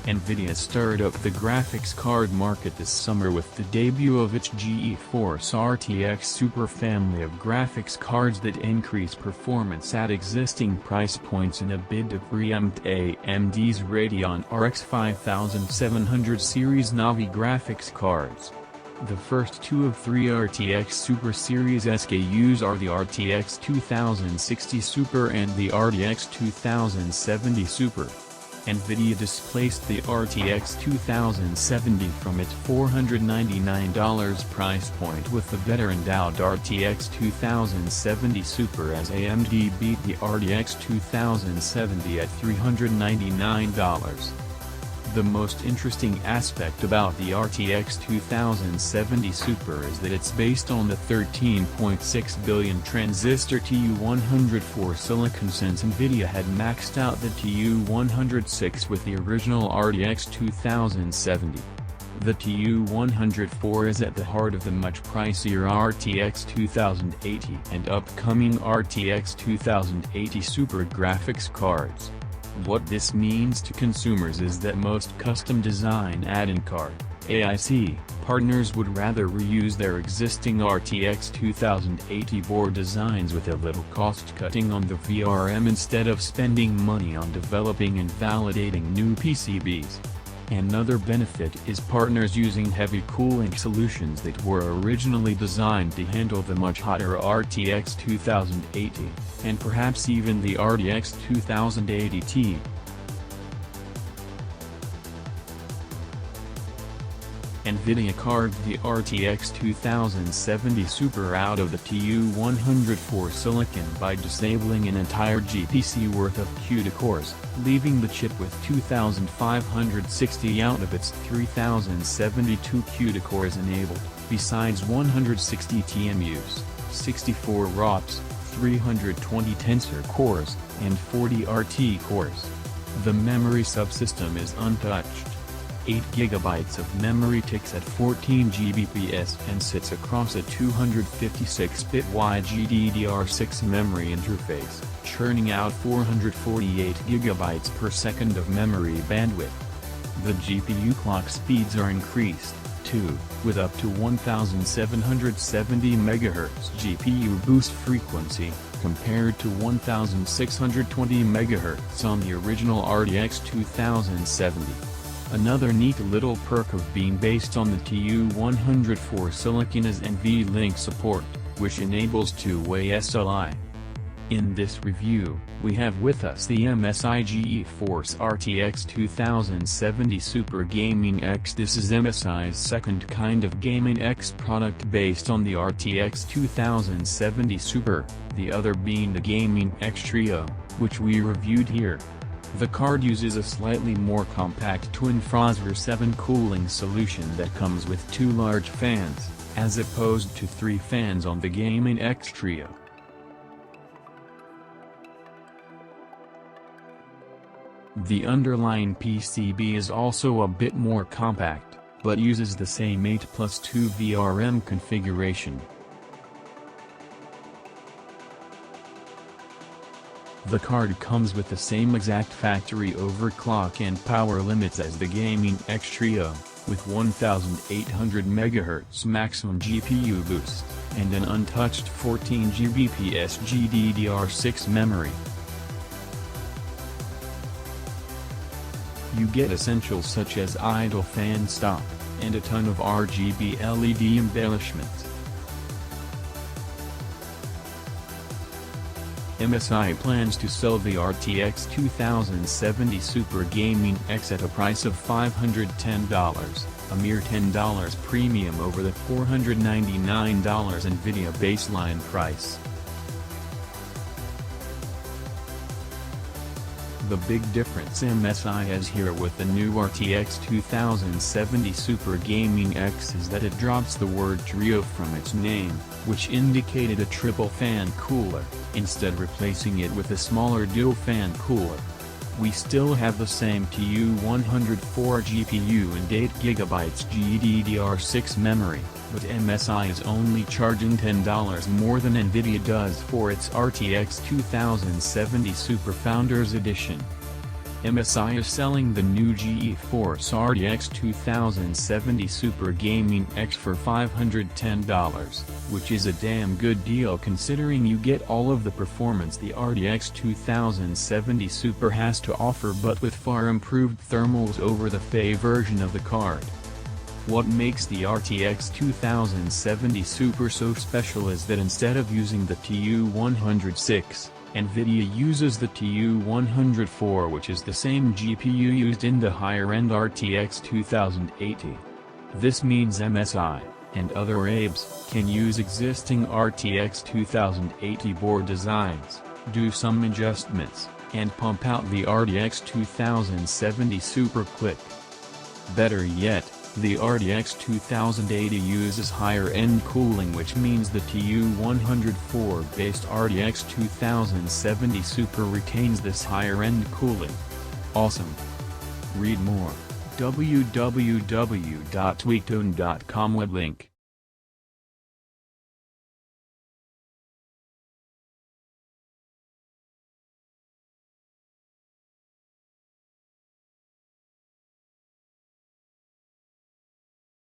NVIDIA stirred up the graphics card market this summer with the debut of its GeForce RTX Super family of graphics cards that increase performance at existing price points in a bid to preempt AMD's Radeon RX 5700 series Navi graphics cards. The first two of three RTX Super Series SKUs are the RTX 2060 Super and the RTX 2070 Super. NVIDIA displaced the RTX 2070 from its $499 price point with the better-endowed RTX 2070 Super as AMD beat the RTX 2070 at $399. The most interesting aspect about the RTX 2070 Super is that it's based on the 13.6 billion transistor TU104 silicon since NVIDIA had maxed out the TU106 with the original RTX 2070. The TU104 is at the heart of the much pricier RTX 2080 and upcoming RTX 2080 Super graphics cards. What this means to consumers is that most custom design add-in card (AIC) partners would rather reuse their existing RTX 2080 board designs with a little cost-cutting on the VRM instead of spending money on developing and validating new PCBs. Another benefit is partners using heavy cooling solutions that were originally designed to handle the much hotter RTX 2080, and perhaps even the RTX 2080 Ti. NVIDIA carved the RTX 2070 Super out of the TU104 silicon by disabling an entire GPC worth of CUDA cores, leaving the chip with 2,560 out of its 3,072 CUDA cores enabled, besides 160 TMUs, 64 ROPs, 320 tensor cores, and 40 RT cores. The memory subsystem is untouched. 8 GB of memory ticks at 14 Gbps and sits across a 256-bit wide GDRR6 memory interface, churning out 448 GB per second of memory bandwidth. The GPU clock speeds are increased, too, with up to 1770 MHz GPU boost frequency, compared to 1620 MHz on the original RTX 2070. Another neat little perk of being based on the TU104 silicon is NVLink support, which enables two-way SLI. In this review, we have with us the MSI GeForce RTX 2070 Super Gaming X. This is MSI's second kind of Gaming X product based on the RTX 2070 Super, the other being the Gaming X Trio, which we reviewed here. The card uses a slightly more compact twin Frozr 7 cooling solution that comes with two large fans, as opposed to three fans on the Gaming X Trio. The underlying PCB is also a bit more compact, but uses the same 8+2 VRM configuration. The card comes with the same exact factory overclock and power limits as the Gaming X Trio, with 1800 MHz maximum GPU boost, and an untouched 14 Gbps GDDR6 memory. You get essentials such as idle fan stop, and a ton of RGB LED embellishments. MSI plans to sell the RTX 2070 Super Gaming X at a price of $510, a mere $10 premium over the $499 NVIDIA baseline price. The big difference MSI has here with the new RTX 2070 Super Gaming X is that it drops the word Trio from its name, which indicated a triple fan cooler, instead replacing it with a smaller dual fan cooler. We still have the same TU104 GPU and 8GB GDDR6 memory, but MSI is only charging $10 more than NVIDIA does for its RTX 2070 Super Founders Edition. MSI is selling the new GeForce RTX 2070 Super Gaming X for $510, which is a damn good deal considering you get all of the performance the RTX 2070 Super has to offer, but with far improved thermals over the FE version of the card. What makes the RTX 2070 Super so special is that instead of using the TU106, NVIDIA uses the TU104, which is the same GPU used in the higher-end RTX 2080. This means MSI, and other ABs, can use existing RTX 2080 board designs, do some adjustments, and pump out the RTX 2070 super quick. Better yet, the RTX 2080 uses higher-end cooling, which means the TU104-based RTX 2070 Super retains this higher-end cooling. Awesome! Read more. www.tweaktone.com web link